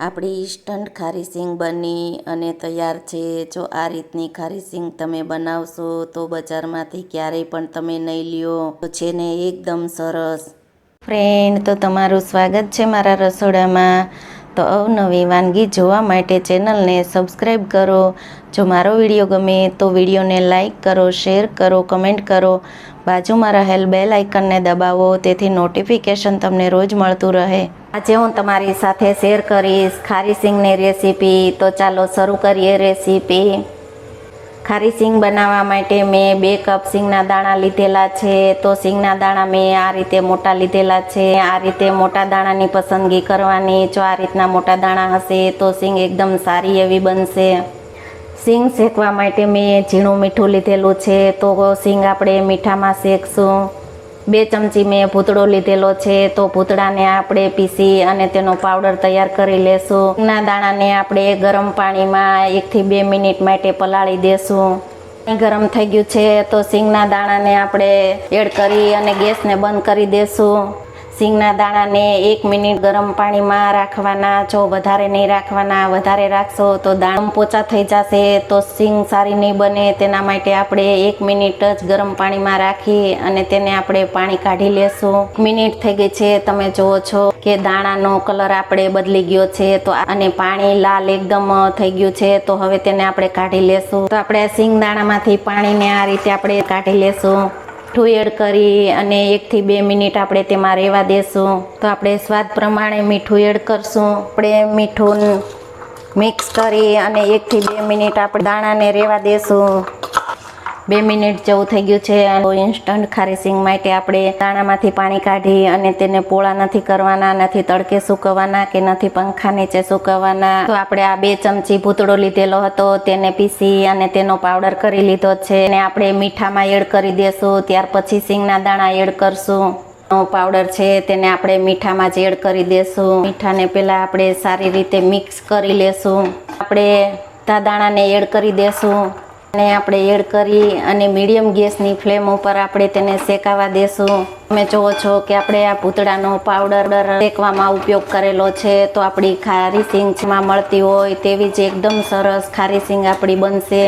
આપણી ઇન્સ્ટન્ટ ખારી સિંગ બની અને તૈયાર છે। જો આ રીતની ખારી સિંગ તમે બનાવશો તો બજારમાંથી ક્યારેય પણ તમે નહીં લ્યો, તો છે ને એકદમ સરસ। ફ્રેન્ડ, તો તમારું સ્વાગત છે મારા રસોડામાં। તો અવનવી વાનગી જોવા માટે ચેનલને સબસ્ક્રાઈબ કરો। જો મારો વિડીયો ગમે તો વિડીયોને લાઈક કરો, શેર કરો, કમેન્ટ કરો। બાજુમાં રહેલ બેલ આઇકનને દબાવો, તેથી નોટિફિકેશન તમને રોજ મળતું રહે। આજે હું તમારી સાથે શેર કરીશ ખારી સિંગની રેસીપી। તો ચાલો શરૂ કરીએ રેસીપી। ખારી સિંગ બનાવવા માટે મેં 2 કપ સિંગના દાણા લીધેલા છે। તો સિંગના દાણા મેં આ રીતે મોટા લીધેલા છે। આ રીતે મોટા દાણાની પસંદગી કરવાની। જો આ રીતના મોટા દાણા હશે તો સિંગ એકદમ સારી એવી બનશે। સિંગ શેકવા માટે મેં ઝીણું મીઠું લીધેલું છે। તો સિંગ આપણે મીઠામાં શેકશું। 2 ચમચી મેં ભૂતળો લીધેલો છે। તો ભૂતળાને આપણે પીસી અને તેનો પાવડર તૈયાર કરી લેશું। સિંગના દાણાને આપણે ગરમ પાણીમાં 1 થી 2 મિનિટ માટે પલાળી દેશું। ગરમ થઈ ગયું છે તો સિંગના દાણાને આપણે એડ કરી અને ગેસને બંધ કરી દેશું। સિંગના દાણાને 1 મિનિટ ગરમ પાણીમાં રાખવાના। જો વધારે નહીં રાખવાના, વધારે રાખશો તો દાણા પોચા થઈ જશે તો સિંગ સારી નહીં બને। તેના માટે આપણે 1 મિનિટ જ ગરમ પાણીમાં રાખી અને તેને આપણે પાણી કાઢી લેશું। 1 મિનિટ થઈ ગઈ છે, તમે જુઓ છો કે દાણાનો કલર આપણે બદલી ગયો છે તો અને પાણી લાલ એકદમ થઈ ગયું છે। તો હવે તેને આપણે કાઢી લેશું। તો આપણે સિંગ દાણામાંથી પાણીને આ રીતે આપણે કાઢી લેશું। મીઠું એડ કરી અને 1 થી 2 મિનિટ આપણે તેમાં રહેવા દેશું। તો આપણે સ્વાદ પ્રમાણે મીઠું એડ કરશું। આપણે મીઠું મિક્સ કરી અને 1 થી 2 મિનિટ આપણે દાણાને રહેવા દેશું। 2 મિનિટ જેવું થઈ ગયું છે। ઇન્સ્ટન્ટ ખારી સિંગ માટે આપણે દાણામાંથી પાણી કાઢી અને તેને પોળા નથી કરવાના, નથી તડકે સૂકવવાના કે નથી પંખા નીચે સૂકવવાના। તો આપણે આ 2 ચમચી ભૂતળો લીધેલો હતો તેને પીસી અને તેનો પાવડર કરી લીધો છે અને આપણે મીઠામાં એડ કરી દેશું। ત્યાર પછી સિંગના દાણા એડ કરશું। પાવડર છે તેને આપણે મીઠામાં જ એડ કરી દેશું। મીઠાને પહેલા આપણે સારી રીતે મિક્સ કરી લેશું। આપણે દાણાને એડ કરી દેશું અને આપણે એડ કરી અને મીડિયમ ગેસની ફ્લેમ ઉપર આપણે તેને શેકાવા દેશું। તમે જુઓ છો કે આપણે આ ભૂતળાનો પાવડર શેકવામાં ઉપયોગ કરેલો છે તો આપણી ખારી સિંગમાં મળતી હોય તેવી જ એકદમ સરસ ખારી સિંગ આપણી બનશે।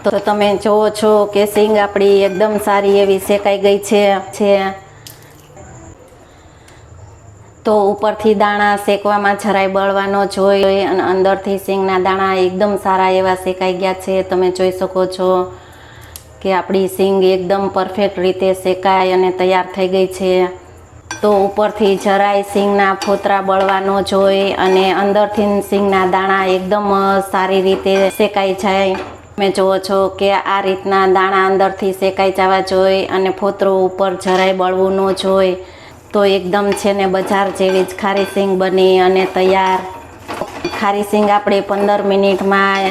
તો તમે જુઓ છો કે સિંગ આપણી એકદમ સારી એવી શેકાઈ ગઈ છે। તો ઉપરથી દાણા શેકવામાં જરાય બળવા ન જોઈએ અને અંદરથી સિંગના દાણા એકદમ સારા એવા શેકાઈ ગયા છે। તમે જોઈ શકો છો કે આપણી સિંગ એકદમ પરફેક્ટ રીતે શેકાઈ અને તૈયાર થઈ ગઈ છે। તો ઉપરથી જરાય સિંગના ફોતરા બળવા ન જોઈએ અને અંદરથી સિંગના દાણા એકદમ સારી રીતે શેકાઈ જાય। તમે જુઓ છો કે આ રીતના દાણા અંદરથી શેકાઈ જવા જોઈએ અને ફોતરું ઉપર જરાય બળવું ન જોઈએ। તો એકદમ છે ને બજાર જેવી જ ખારી સિંગ બની અને તૈયાર। ખારી સિંગ આપણે 15 મિનિટમાં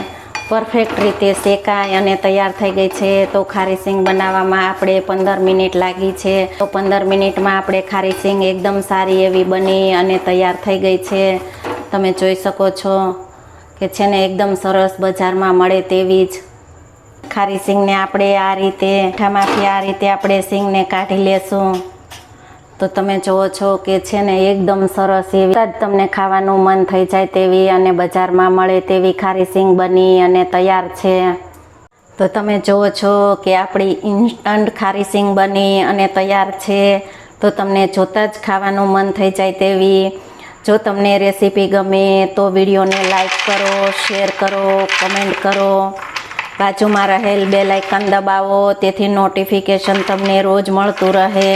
પરફેક્ટ રીતે શેકાય અને તૈયાર થઈ ગઈ છે। તો ખારી સિંગ બનાવવામાં આપણે 15 મિનિટ લાગી છે। તો 15 મિનિટમાં આપણે ખારી સિંગ એકદમ સારી એવી બની અને તૈયાર થઈ ગઈ છે। તમે જોઈ શકો છો કે છે ને એકદમ સરસ બજારમાં મળે તેવી જ ખારી સિંગને આપણે આ રીતે મીઠામાંથી આ રીતે આપણે સિંગને કાઢી લેશું। તો તમે જુઓ છો કે છે ને એકદમ સરસ એવી જ તમને ખાવાનું મન થઈ જાય તેવી અને બજારમાં મળે તેવી ખારી સિંગ બની અને તૈયાર છે। તો તમે જુઓ છો કે આપણી ઇન્સ્ટન્ટ ખારી સિંગ બની અને તૈયાર છે। તો તમને જોતાં જ ખાવાનું મન થઈ જાય તેવી। જો તમને રેસીપી ગમે તો વિડીયોને લાઈક કરો, શેર કરો, કમેન્ટ કરો। બાજુમાં રહેલ બેલ આઇકન દબાવો, તેથી નોટિફિકેશન તમને રોજ મળતું રહે।